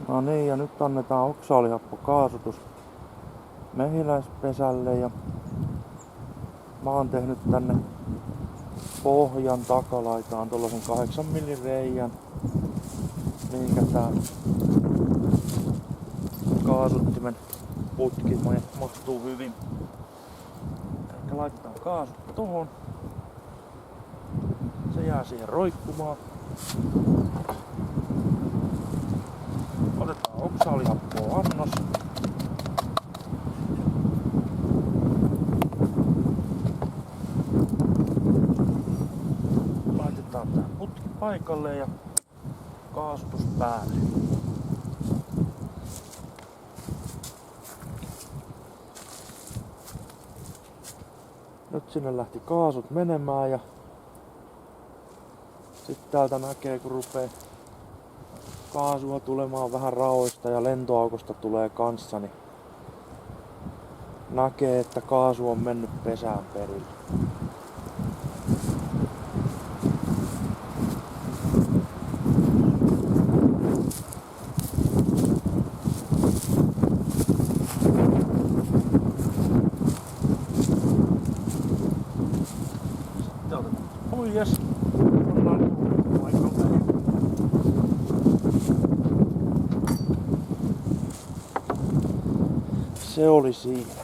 No niin, ja nyt annetaan oksalihappokaasotus mehiläispesälle ja mä oon tehnyt tänne pohjan takalaitaan tuollaisen 8 millin reijän, mihinkä tää kaasuttimen putki mahtuu hyvin. Eli laitetaan kaasut tohon. Se jää siihen roikkumaan. Otetaan oksalihappoa annos. Laitetaan tää putki paikalle ja kaasutus päälle. Nyt sinne lähti kaasut menemään ja sitten täältä näkee, kun rupee kaasua tulemaan vähän raoista ja lentoaukosta tulee kanssa, niin näkee, että kaasu on mennyt pesään perille. Sitten otetaan huijas. Se oli siinä.